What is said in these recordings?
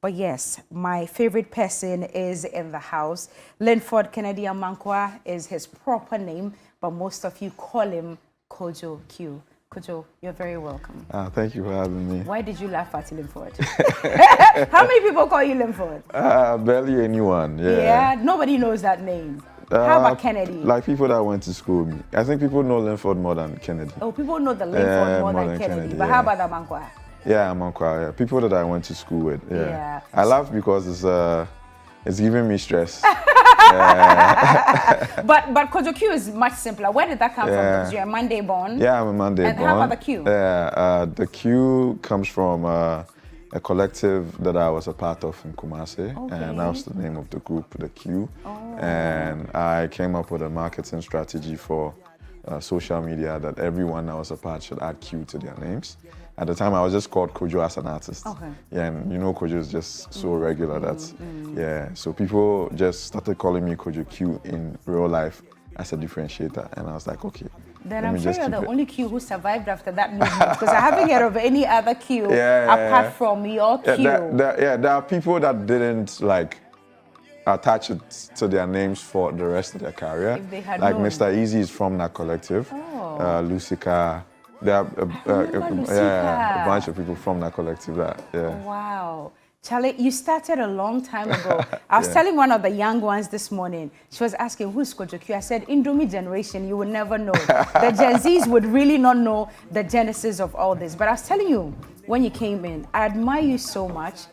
But yes, my favorite person is in the house. Linford Kennedy Amankwa is his proper name, but most of you call him Kojo Cue. Kojo, you're very welcome. Thank you for having me. Why did you laugh at Linford? How many people call you Linford? Barely anyone, yeah. Yeah, nobody knows that name. How about Kennedy? Like people that went to school with me. I think people know Linford more than Kennedy. Oh, people know the Linford more than Kennedy. But how about Amankwa? Yeah, Amankwa, yeah. People that I went to school with, yeah. I laugh because it's giving me stress. But Kojo Cue is much simpler. Where did that come from? Because you're a Monday born. Yeah, I'm a Monday born. And how about the Cue? Yeah, the Cue comes from a collective that I was a part of in Kumasi, and that was the name of the group, the Cue. And I came up with a marketing strategy for social media that everyone that was a part should add Cue to their names. At the time, I was just called Kojo as an artist. Yeah, and you know Kojo is just so regular that, yeah. So people just started calling me Kojo Cue in real life as a differentiator, and I was like, okay. Then I'm sure you're the only Cue who survived after that movement, because I haven't heard of any other Cue apart from your Cue. There are people that didn't like attach it to their names for the rest of their career. If they had like known. Mr. Easy is from that collective. Lucica. There are a bunch of people from that collective that, Wow. Charlie, you started a long time ago. I was telling one of the young ones this morning, she was asking, who's Kojo Cue? I said, Indomie generation, you would never know. The Gen Zs would really not know the genesis of all this. But I was telling you, when you came in, I admire you so much.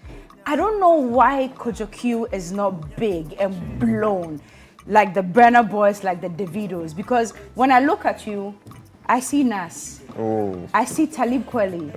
I don't know why Kojo Cue is not big and blown like the Burna Boys, like the Davidos. Because when I look at you, I see Nas. I see Talib Kweli.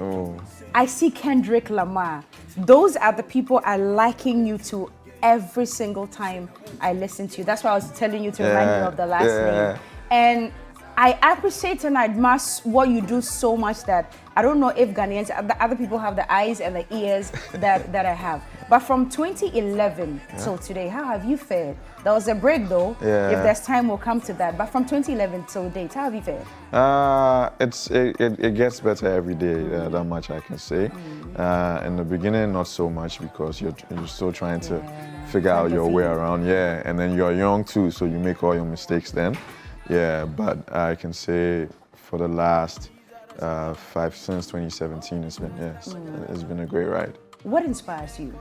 I see Kendrick Lamar. Those are the people I liken you to every single time I listen to you. That's why I was telling you to remind me of the last name. And I appreciate and admire what you do so much that I don't know if Ghanaians, other people have the eyes and the ears that I have. But from 2011 till today, how have you fared? There was a break though. If there's time, we'll come to that. But from 2011 till date, how have you fared? It gets better every day. That much I can say. In the beginning, not so much because you're still trying to figure out your way around. Yeah, and then you're young too, so you make all your mistakes then. Yeah, but I can say for the last since 2017, it's been a great ride. What inspires you?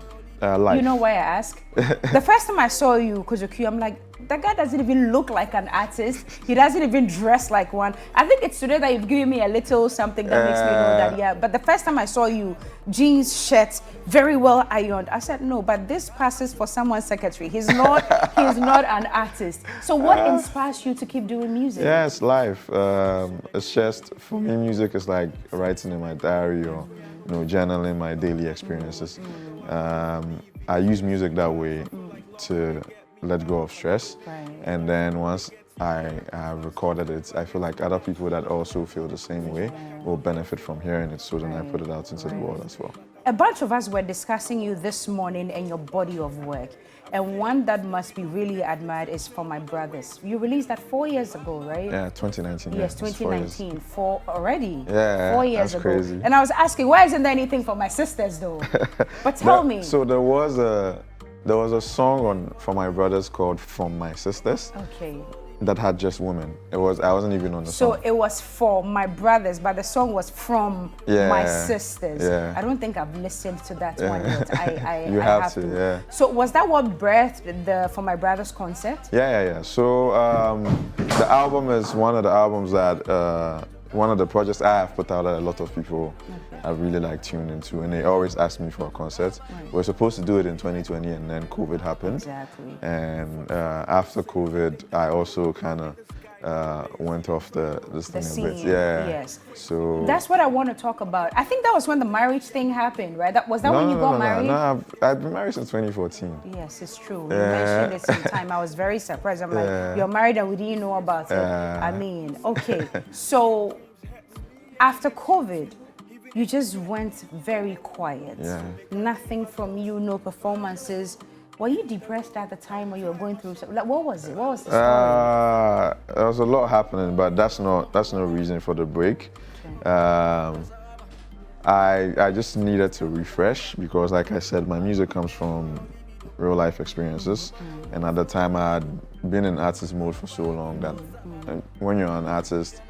Life. You know why I ask? The first time I saw you, Kojo Cue, I'm like, that guy doesn't even look like an artist. He doesn't even dress like one. I think it's today that you've given me a little something that makes me know that, But the first time I saw you, jeans, shirts, very well ironed. I said, no, but this passes for someone's secretary. He's not an artist. So what inspires you to keep doing music? Yeah, it's life. It's just, for me, music is like writing in my diary or journaling my daily experiences. I use music that way to let go of stress. And then once I have recorded it, I feel like other people that also feel the same way will benefit from hearing it. So then I put it out into the world as well. A bunch of us were discussing you this morning and your body of work. And one that must be really admired is For My Brothers. You released that 4 years ago, right? Yeah, 2019. Yes, 2019. Four already? Yeah, 4 years ago. Crazy. And I was asking, why isn't there anything for my sisters though? But tell me. So there was a song For My Brothers called From My Sisters. Okay. That had just women. I wasn't even on the song. So it was For My Brothers, but the song was From My Sisters. Yeah. I don't think I've listened to that one yet. You have to. So was that what birthed the For My Brothers concept? Yeah. So the album is one of the albums that one of the projects I have put out that a lot of people have really like tuned into, and they always ask me for a concert. We were supposed to do it in 2020, and then COVID happened. Exactly. And after COVID, I also kind of went off this thing a bit. Yeah. Yes. So that's what I want to talk about. I think that was when the marriage thing happened, right? Was that when you got married? No, I've been married since 2014. Yes, it's true. You mentioned it some time. I was very surprised. I'm like, you're married and we didn't know about it. I mean, okay. So after COVID, you just went very quiet. Nothing from you, no performances. Were you depressed at the time when you were going through something? Like, what was it? What was the story? There was a lot happening, but that's no reason for the break. I just needed to refresh because, like I said, my music comes from real life experiences, and at the time I had been in artist mode for so long that when you're an artist,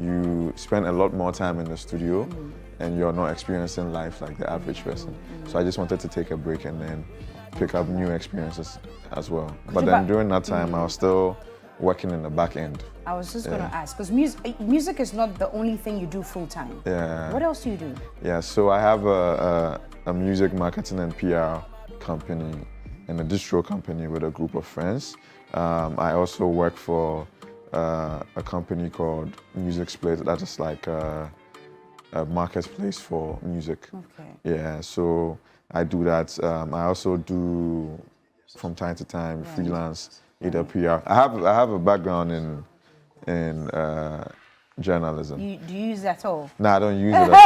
you spend a lot more time in the studio, and you're not experiencing life like the average person. So I just wanted to take a break and then pick up new experiences as well. But then during that time, I was still working in the back end. I was just going to ask, because music is not the only thing you do full time. Yeah. What else do you do? Yeah, so I have a music marketing and PR company and a distro company with a group of friends. I also work for a company called Music Split, that is like a marketplace for music. Okay. Yeah, so I do that. I also do, from time to time, freelance, either PR. I have a background in journalism. Do you use that at all? No, I don't use it as much.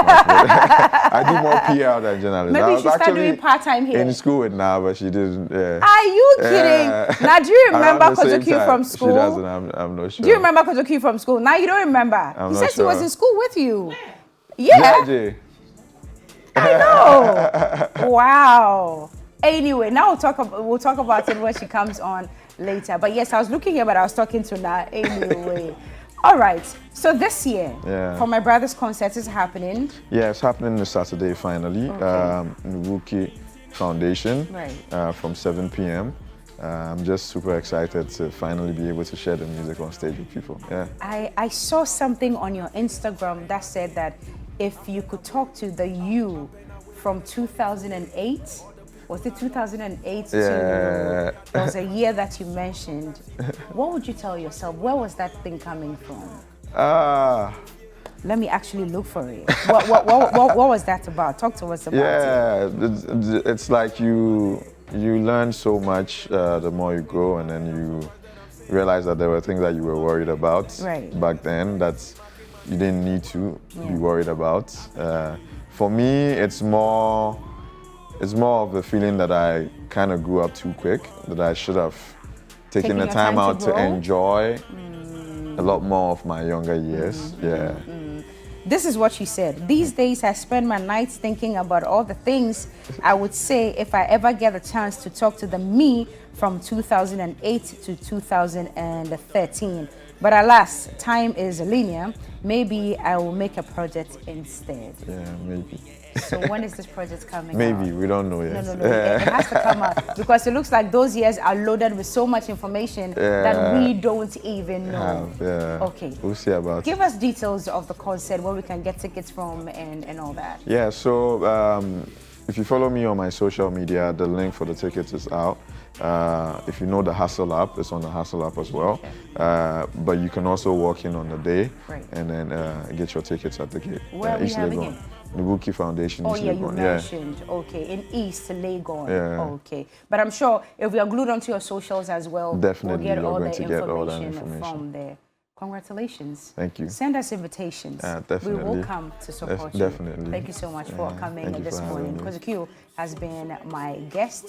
I do more PR than journalism. Maybe I you was should start actually doing part-time here. in school with now, but she didn't. Are you kidding? Now, do you remember Around the Kojo same Cue time. from school? She doesn't. I'm not sure. Do you remember Kojo Cue from school? Now you don't remember. I'm He not says he was sure. in school with you. Yeah. Jay. I know. Wow. Anyway, now we'll talk about it when she comes on later. But yes, I was looking here, but I was talking to Na anyway. All right. So this year, for my brother's concert is happening. Yeah, it's happening this Saturday finally. Okay. Kojo Foundation. Right. From 7 p.m. I'm just super excited to finally be able to share the music on stage with people. Yeah. I saw something on your Instagram that said that if you could talk to the you from 2008, was it 2008 to, there was a year that you mentioned, what would you tell yourself? Where was that thing coming from? Let me actually look for it. What was that about? Talk to us about it. Yeah, it's like you learn so much the more you grow, and then you realize that there were things that you were worried about back then that you didn't need to be worried about. For me, it's more of the feeling that I kind of grew up too quick, that I should have taken the time out to enjoy a lot more of my younger years. This is what she said. These days I spend my nights thinking about all the things I would say if I ever get a chance to talk to the me from 2008 to 2013. But alas, time is linear. Maybe I will make a project instead. Yeah, maybe. So when is this project coming out? Maybe, we don't know yet. No. It has to come out because it looks like those years are loaded with so much information that we don't even know. Okay. We'll see about it. Give us details of the concert, where we can get tickets from and all that. Yeah, so if you follow me on my social media, the link for the tickets is out. If you know the Hustle app, it's on the Hustle app as well. But you can also walk in on the day and then get your tickets at the gate. Where are we having it? Kojo Foundation. Oh yeah, you mentioned. Okay, in East Legon. Yeah. Okay, but I'm sure if we are glued onto your socials as well, definitely we'll get you're all going the to get all that information information from there. Congratulations. Thank you. Send us invitations. Definitely. We will come to support you. Definitely. Thank you so much for coming in this morning. Kojo Cue has been my guest.